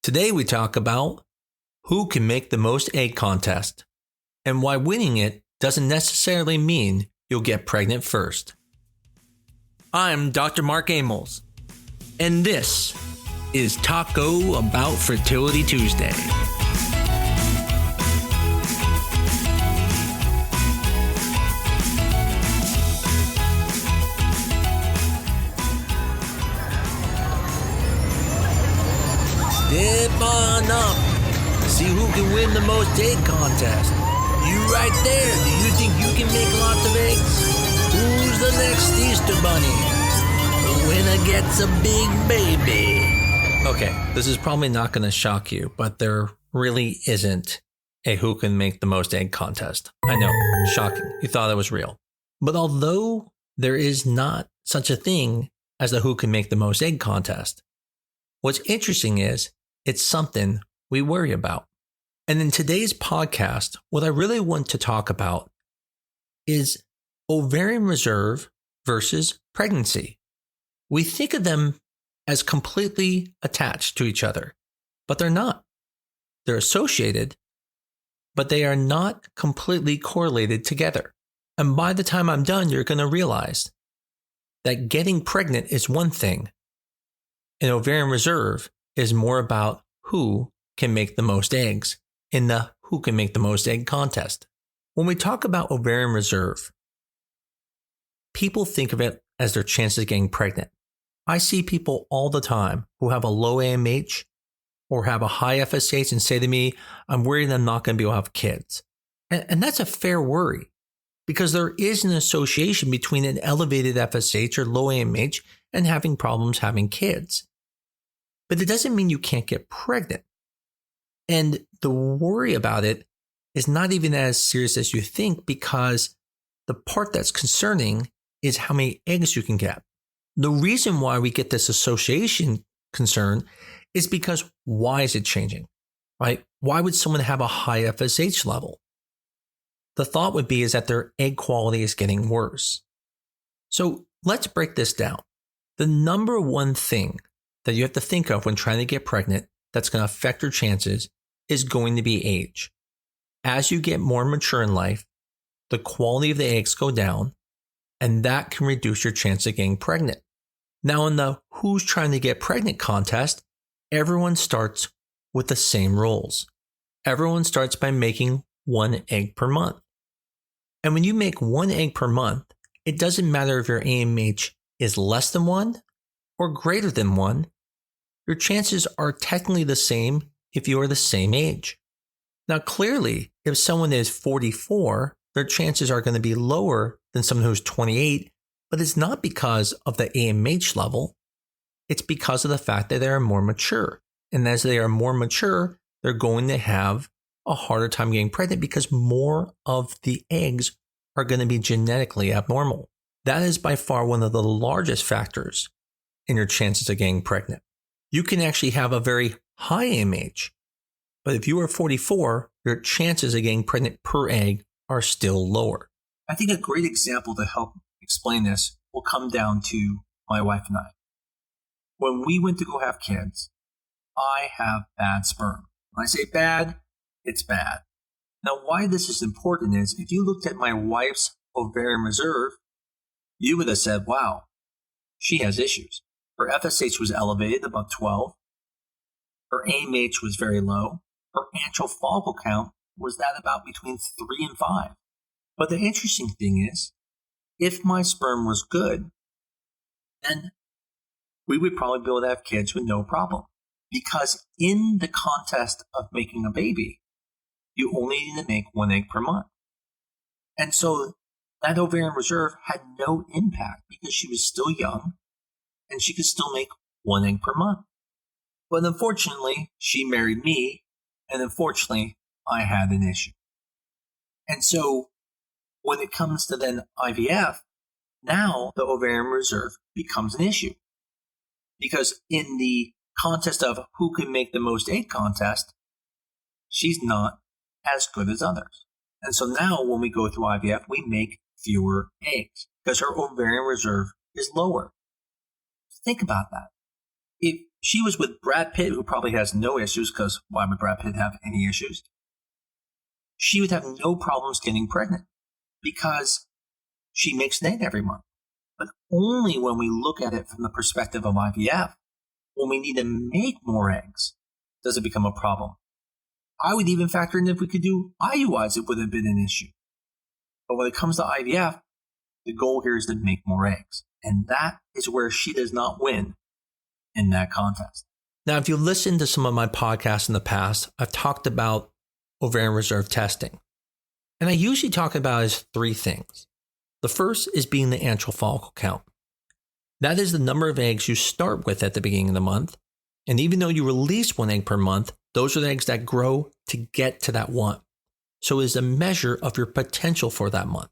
Today we talk about who can make the most egg contest and why winning it doesn't necessarily mean you'll get pregnant first. I'm Dr. Mark Amols, and this is Taco Bout Fertility Tuesday. Step on up. See who can win the most egg contest. You right there. Do you think you can make lots of eggs? Who's the next Easter bunny? The winner gets a big baby. Okay, this is probably not going to shock you, but there really isn't a who can make the most egg contest. I know, shocking. You thought it was real. But although there is not such a thing as the who can make the most egg contest, what's interesting is it's something we worry about. And in today's podcast, what I really want to talk about is ovarian reserve versus pregnancy. We think of them as completely attached to each other, but they're not. They're associated, but they are not completely correlated together. And by the time I'm done, you're going to realize that getting pregnant is one thing, and ovarian reserve is more about who can make the most eggs in the who can make the most egg contest. When we talk about ovarian reserve, people think of it as their chances of getting pregnant. I see people all the time who have a low AMH or have a high FSH and say to me, I'm worried I'm not going to be able to have kids. And that's a fair worry because there is an association between an elevated FSH or low AMH and having problems having kids. But it doesn't mean you can't get pregnant. And the worry about it is not even as serious as you think because the part that's concerning is how many eggs you can get. The reason why we get this association concern is because why is it changing, right? Why would someone have a high FSH level? The thought would be is that their egg quality is getting worse. So let's break this down. The number one thing that you have to think of when trying to get pregnant that's going to affect your chances is going to be age. As you get more mature in life, the quality of the eggs go down, and that can reduce your chance of getting pregnant. Now, in the who's trying to get pregnant contest, everyone starts with the same rules. Everyone starts by making 1 egg per month. And when you make 1 egg per month, it doesn't matter if your AMH is less than 1 or greater than 1. Your chances are technically the same if you are the same age. Now, clearly, if someone is 44, their chances are going to be lower than someone who's 28, but it's not because of the AMH level. It's because of the fact that they are more mature. And as they are more mature, they're going to have a harder time getting pregnant because more of the eggs are going to be genetically abnormal. That is by far one of the largest factors in your chances of getting pregnant. You can actually have a very high AMH, but if you are 44, your chances of getting pregnant per egg are still lower. I think a great example to help explain this will come down to my wife and I. When we went to go have kids, I have bad sperm. When I say bad, it's bad. Now, why this is important is if you looked at my wife's ovarian reserve, you would have said, wow, she has issues. Her FSH was elevated above 12. Her AMH was very low. Her antral follicle count was that about between 3 and 5. But the interesting thing is, if my sperm was good, then we would probably be able to have kids with no problem. Because in the contest of making a baby, you only need to make 1 egg per month. And so that ovarian reserve had no impact because she was still young and she could still make 1 egg per month. But unfortunately, she married me, and unfortunately, I had an issue. And so when it comes to then IVF, now the ovarian reserve becomes an issue. Because in the contest of who can make the most egg contest, she's not as good as others. And so now when we go through IVF, we make fewer eggs because her ovarian reserve is lower. Think about that. If she was with Brad Pitt, who probably has no issues, because why would Brad Pitt have any issues? She would have no problems getting pregnant because she makes an egg every month. But only when we look at it from the perspective of IVF, when we need to make more eggs, does it become a problem. I would even factor in if we could do IUIs, it would have been an issue. But when it comes to IVF, the goal here is to make more eggs. And that is where she does not win in that contest. Now, if you listen to some of my podcasts in the past, I've talked about ovarian reserve testing. And I usually talk about it as three things. The first is being the antral follicle count. That is the number of eggs you start with at the beginning of the month. And even though you release 1 egg per month, those are the eggs that grow to get to that one. So it is a measure of your potential for that month.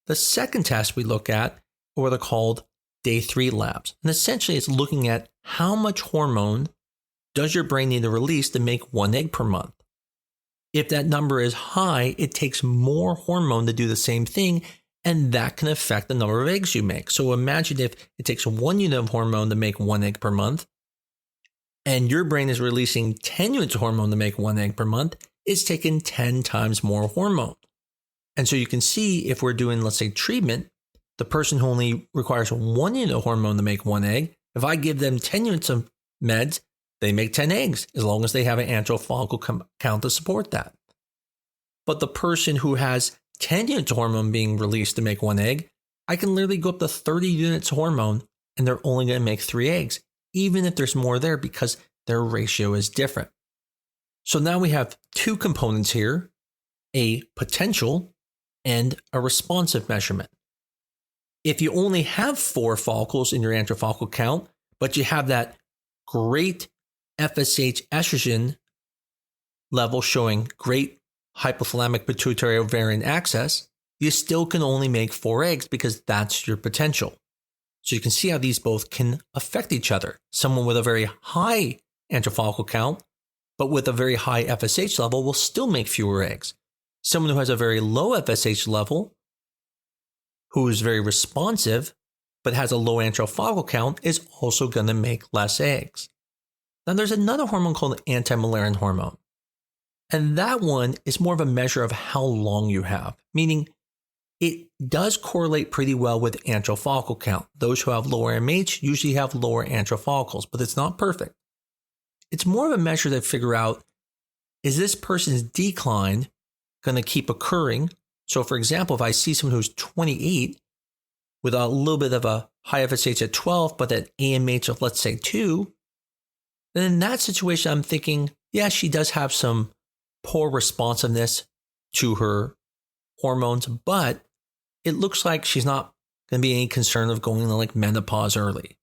The second test we look at are what are called day 3 labs. And essentially it's looking at how much hormone does your brain need to release to make 1 egg per month. If that number is high, it takes more hormone to do the same thing, and that can affect the number of eggs you make. So imagine if it takes 1 unit of hormone to make 1 egg per month, and your brain is releasing 10 units of hormone to make 1 egg per month, it's taking 10 times more hormone. And so you can see if we're doing, let's say, treatment, the person who only requires 1 unit of hormone to make 1 egg, if I give them 10 units of meds, they make 10 eggs as long as they have an antral follicle count to support that. But the person who has 10 units of hormone being released to make 1 egg, I can literally go up to 30 units of hormone and they're only going to make 3 eggs, even if there's more there because their ratio is different. So now we have 2 components here, a potential and a responsive measurement. If you only have 4 follicles in your antral follicle count, but you have that great FSH estrogen level showing great hypothalamic pituitary ovarian axis, you still can only make 4 eggs because that's your potential. So you can see how these both can affect each other. Someone with a very high antral follicle count, but with a very high FSH level will still make fewer eggs. Someone who has a very low FSH level, who is very responsive, but has a low antral follicle count, is also going to make less eggs. Now there's another hormone called anti-Müllerian hormone. And that one is more of a measure of how long you have, meaning it does correlate pretty well with antral follicle count. Those who have lower MH usually have lower antral follicles, but it's not perfect. It's more of a measure to figure out, is this person's decline going to keep occurring? So for example, if I see someone who's 28 with a little bit of a high FSH at 12, but at AMH of let's say 2, then in that situation, I'm thinking, yeah, she does have some poor responsiveness to her hormones, but it looks like she's not going to be any concern of going to like menopause early.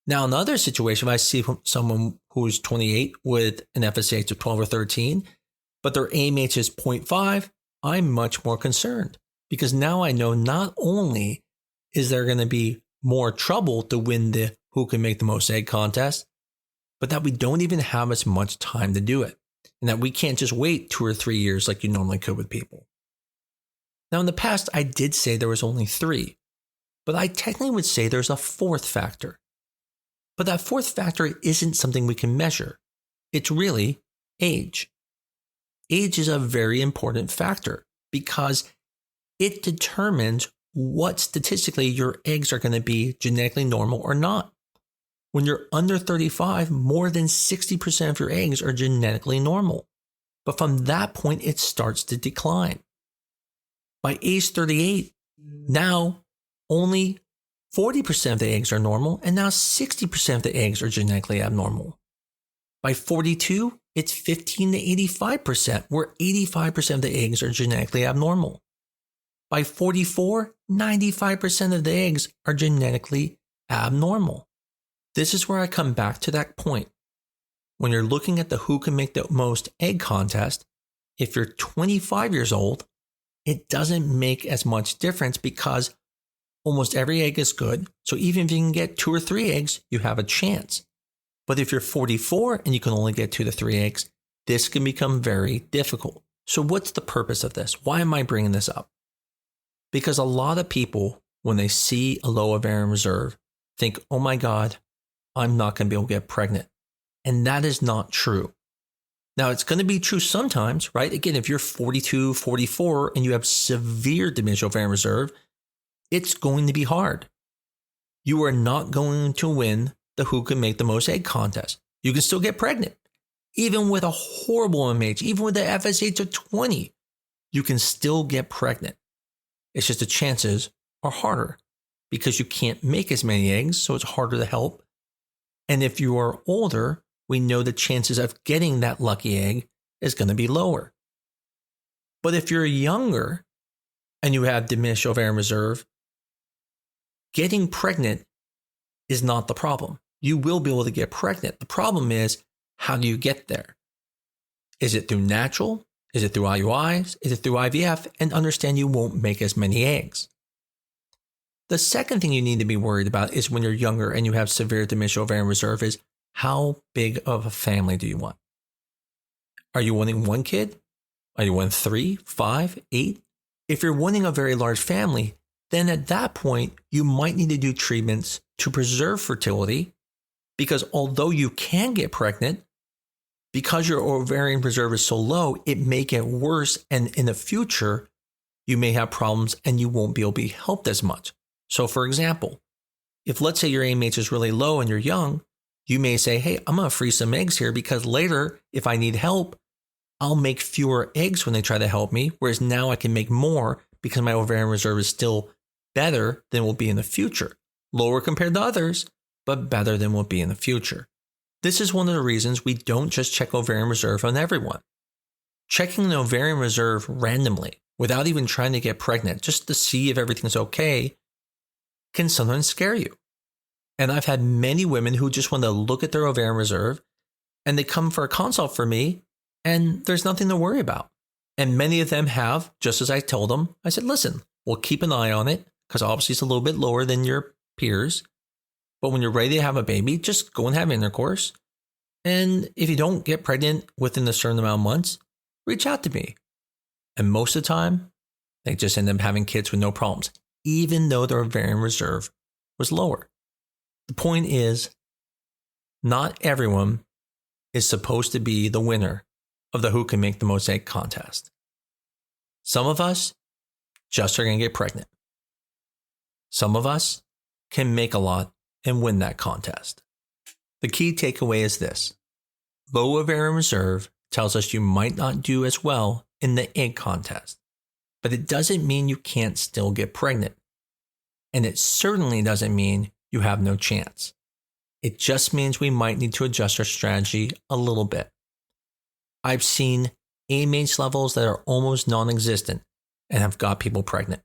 Now, in another situation, if I see someone who's 28 with an FSH of 12 or 13, but their AMH is 0.5, I'm much more concerned because now I know not only is there going to be more trouble to win the who can make the most egg contest, but that we don't even have as much time to do it, and that we can't just wait 2 or 3 years like you normally could with people. Now, in the past, I did say there was only 3, but I technically would say there's a 4th factor. But that 4th factor isn't something we can measure. It's really age. Age is a very important factor because it determines what statistically your eggs are going to be genetically normal or not. When you're under 35, more than 60% of your eggs are genetically normal. But from that point, it starts to decline. By age 38, now only 40% of the eggs are normal, and now 60% of the eggs are genetically abnormal. By 42, it's 15 to 85%, where 85% of the eggs are genetically abnormal. By 44, 95% of the eggs are genetically abnormal. This is where I come back to that point. When you're looking at the who can make the most egg contest, if you're 25 years old, it doesn't make as much difference because almost every egg is good. So even if you can get 2 or 3 eggs, you have a chance. But if you're 44 and you can only get 2 to 3 eggs, this can become very difficult. So what's the purpose of this? Why am I bringing this up? Because a lot of people, when they see a low ovarian reserve, think, oh my God, I'm not going to be able to get pregnant. And that is not true. Now, it's going to be true sometimes, right? Again, if you're 42, 44, and you have severe diminished ovarian reserve, it's going to be hard. You are not going to win the who can make the most egg contest. You can still get pregnant. Even with a horrible MH, even with the FSH of 20, you can still get pregnant. It's just the chances are harder because you can't make as many eggs, so it's harder to help. And if you are older, we know the chances of getting that lucky egg is going to be lower. But if you're younger and you have diminished ovarian reserve, getting pregnant is not the problem. You will be able to get pregnant. The problem is, how do you get there? Is it through natural? Is it through IUIs? Is it through IVF? And understand you won't make as many eggs. The second thing you need to be worried about is when you're younger and you have severe diminished ovarian reserve is how big of a family do you want? Are you wanting one kid? Are you wanting 3, 5, 8? If you're wanting a very large family, then at that point, you might need to do treatments to preserve fertility because although you can get pregnant, because your ovarian reserve is so low, it may get worse. And in the future, you may have problems and you won't be able to be helped as much. So for example, if let's say your AMH is really low and you're young, you may say, hey, I'm going to freeze some eggs here because later, if I need help, I'll make fewer eggs when they try to help me. Whereas now I can make more because my ovarian reserve is still better than will be in the future. Lower compared to others, but better than will be in the future. This is one of the reasons we don't just check ovarian reserve on everyone. Checking the ovarian reserve randomly without even trying to get pregnant, just to see if everything's okay, can sometimes scare you. And I've had many women who just want to look at their ovarian reserve and they come for a consult for me and there's nothing to worry about. And many of them have, just as I told them, I said, listen, we'll keep an eye on it because obviously it's a little bit lower than your peers. But when you're ready to have a baby, just go and have intercourse. And if you don't get pregnant within a certain amount of months, reach out to me. And most of the time, they just end up having kids with no problems, even though their ovarian reserve was lower. The point is, not everyone is supposed to be the winner of the who can make the most egg contest. Some of us just are going to get pregnant. Some of us can make a lot and win that contest. The key takeaway is this. Low ovarian reserve tells us you might not do as well in the egg contest, but it doesn't mean you can't still get pregnant. And it certainly doesn't mean you have no chance. It just means we might need to adjust our strategy a little bit. I've seen AMH levels that are almost non-existent and have got people pregnant.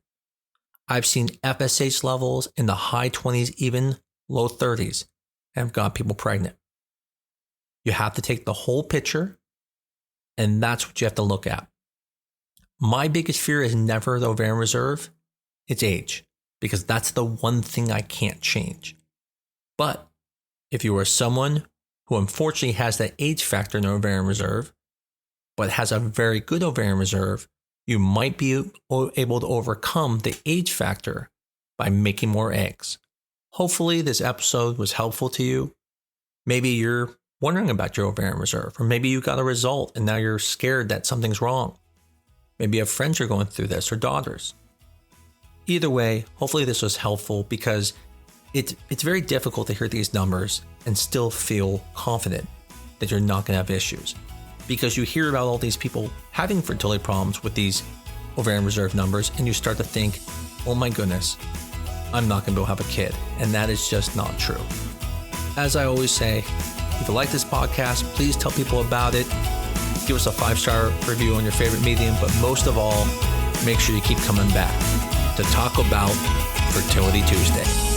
I've seen FSH levels in the high 20s, even low 30s, and have got people pregnant. You have to take the whole picture, and that's what you have to look at. My biggest fear is never the ovarian reserve, it's age, because that's the one thing I can't change. But if you are someone who unfortunately has that age factor in ovarian reserve, but has a very good ovarian reserve, you might be able to overcome the age factor by making more eggs. Hopefully this episode was helpful to you. Maybe you're wondering about your ovarian reserve, or maybe you got a result and now you're scared that something's wrong. Maybe you have friends who are going through this or daughters. Either way, hopefully this was helpful because it's very difficult to hear these numbers and still feel confident that you're not going to have issues. Because you hear about all these people having fertility problems with these ovarian reserve numbers and you start to think, oh my goodness, I'm not going to be able to have a kid. And that is just not true. As I always say, if you like this podcast, please tell people about it. Give us a 5-star review on your favorite medium. But most of all, make sure you keep coming back to Taco Bout Fertility Tuesday.